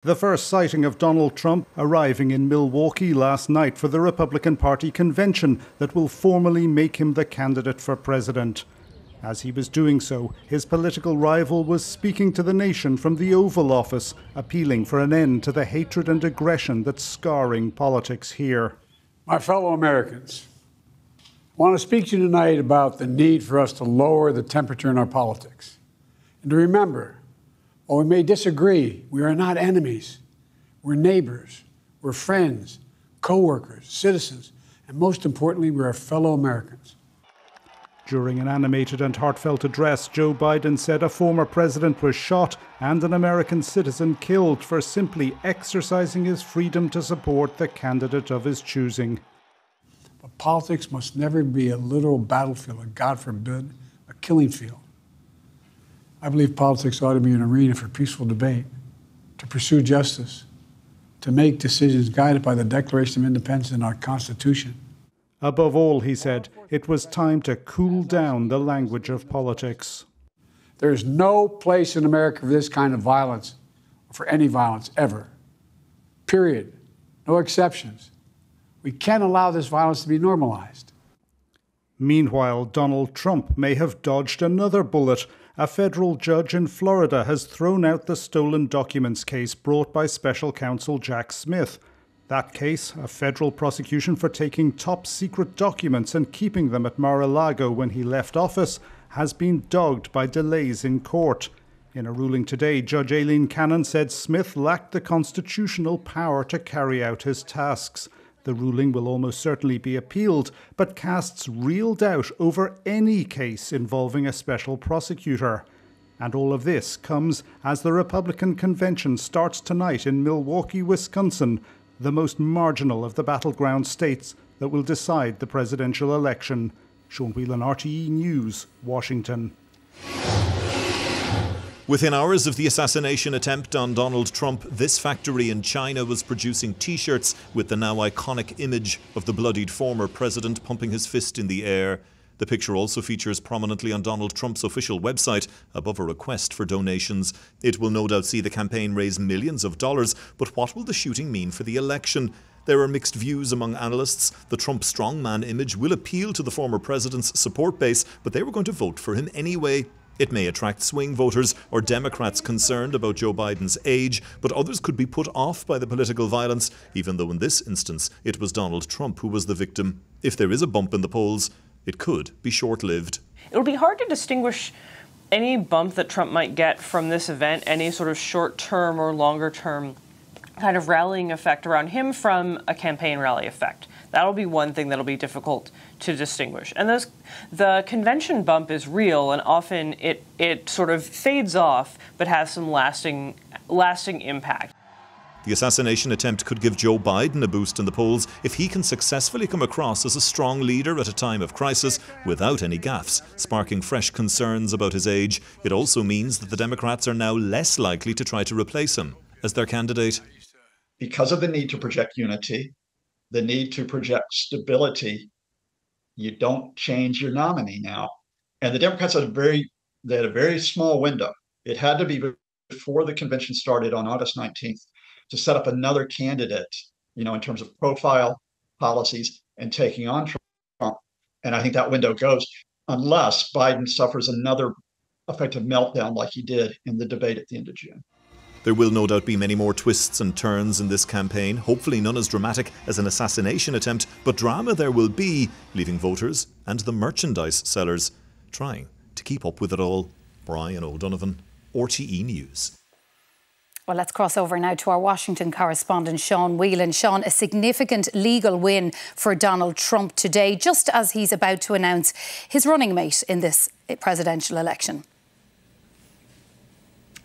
The first sighting of Donald Trump arriving in Milwaukee last night for the Republican Party convention that will formally make him the candidate for president. As he was doing so, his political rival was speaking to the nation from the Oval Office, appealing for an end to the hatred and aggression that's scarring politics here. My fellow Americans, I want to speak to you tonight about the need for us to lower the temperature in our politics. And to remember, while we may disagree, we are not enemies. We're neighbors, we're friends, co-workers, citizens, and most importantly, we're fellow Americans. During an animated and heartfelt address, Joe Biden said a former president was shot and an American citizen killed for simply exercising his freedom to support the candidate of his choosing. But politics must never be a literal battlefield, and God forbid, a killing field. I believe politics ought to be an arena for peaceful debate, to pursue justice, to make decisions guided by the Declaration of Independence and our Constitution. Above all, he said, it was time to cool down the language of politics. There is no place in America for this kind of violence, or for any violence ever. Period. No exceptions. We can't allow this violence to be normalized. Meanwhile, Donald Trump may have dodged another bullet. A federal judge in Florida has thrown out the stolen documents case brought by special counsel Jack Smith. That case, a federal prosecution for taking top-secret documents and keeping them at Mar-a-Lago when he left office, has been dogged by delays in court. In a ruling today, Judge Aileen Cannon said Smith lacked the constitutional power to carry out his tasks. The ruling will almost certainly be appealed, but casts real doubt over any case involving a special prosecutor. And all of this comes as the Republican convention starts tonight in Milwaukee, Wisconsin, the most marginal of the battleground states that will decide the presidential election. Sean Whelan, RTE News, Washington. Within hours of the assassination attempt on Donald Trump, this factory in China was producing T-shirts with the now iconic image of the bloodied former president pumping his fist in the air. The picture also features prominently on Donald Trump's official website above a request for donations. It will no doubt see the campaign raise millions of dollars, but what will the shooting mean for the election? There are mixed views among analysts. The Trump strongman image will appeal to the former president's support base, but they were going to vote for him anyway. It may attract swing voters or Democrats concerned about Joe Biden's age, but others could be put off by the political violence, even though in this instance it was Donald Trump who was the victim. If there is a bump in the polls, it could be short-lived. It'll be hard to distinguish any bump that Trump might get from this event, any sort of short-term or longer-term kind of rallying effect around him from a campaign rally effect. That'll be one thing that'll be difficult to distinguish. And the convention bump is real, and often it sort of fades off, but has some lasting impact. The assassination attempt could give Joe Biden a boost in the polls if he can successfully come across as a strong leader at a time of crisis without any gaffes, sparking fresh concerns about his age. It also means that the Democrats are now less likely to try to replace him as their candidate. Because of the need to project unity, the need to project stability, you don't change your nominee now. And the Democrats had a very small window. It had to be before the convention started on August 19th to set up another candidate, in terms of profile, policies, and taking on Trump. And I think that window goes unless Biden suffers another effective meltdown like he did in the debate at the end of June. There will no doubt be many more twists and turns in this campaign, hopefully none as dramatic as an assassination attempt, but drama there will be, leaving voters and the merchandise sellers trying to keep up with it all. Brian O'Donovan, RTE News. Well, let's cross over now to our Washington correspondent, Sean Whelan. Sean, a significant legal win for Donald Trump today, just as he's about to announce his running mate in this presidential election.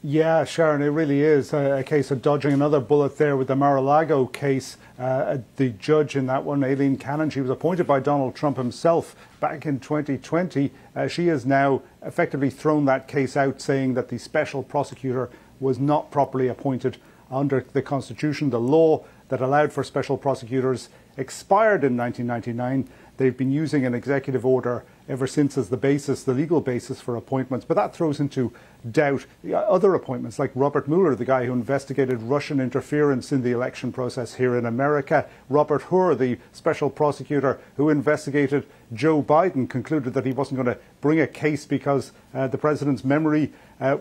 Yeah, Sharon, it really is a case of dodging another bullet there with the Mar-a-Lago case. The judge in that one, Aileen Cannon, she was appointed by Donald Trump himself back in 2020. She has now effectively thrown that case out, saying that the special prosecutor was not properly appointed under the Constitution. The law that allowed for special prosecutors expired in 1999. They've been using an executive order ever since as the basis, the legal basis for appointments. But that throws into doubt other appointments like Robert Mueller, the guy who investigated Russian interference in the election process here in America. Robert Hur, the special prosecutor who investigated Joe Biden, concluded that he wasn't going to bring a case because the president's memory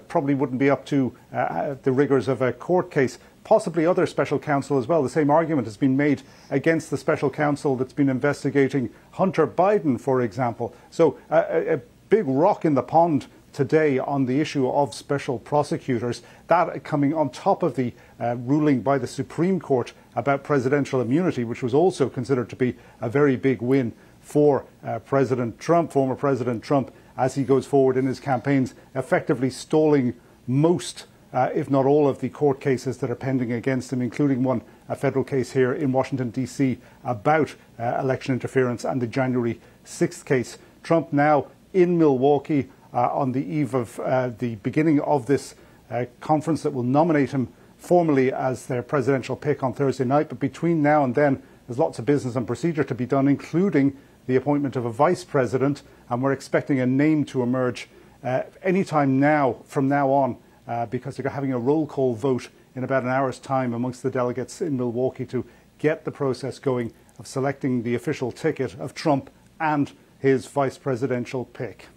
probably wouldn't be up to the rigors of a court case. Possibly other special counsel as well. The same argument has been made against the special counsel that's been investigating Hunter Biden, for example. So a big rock in the pond today on the issue of special prosecutors, that coming on top of the ruling by the Supreme Court about presidential immunity, which was also considered to be a very big win for President Trump, former President Trump, as he goes forward in his campaigns, effectively stalling most if not all of the court cases that are pending against him, including a federal case here in Washington, D.C. about election interference and the January 6th case. Trump now in Milwaukee on the eve of the beginning of this conference that will nominate him formally as their presidential pick on Thursday night. But between now and then, there's lots of business and procedure to be done, including the appointment of a vice president. And we're expecting a name to emerge anytime now, from now on, because they're having a roll call vote in about an hour's time amongst the delegates in Milwaukee to get the process going of selecting the official ticket of Trump and his vice presidential pick.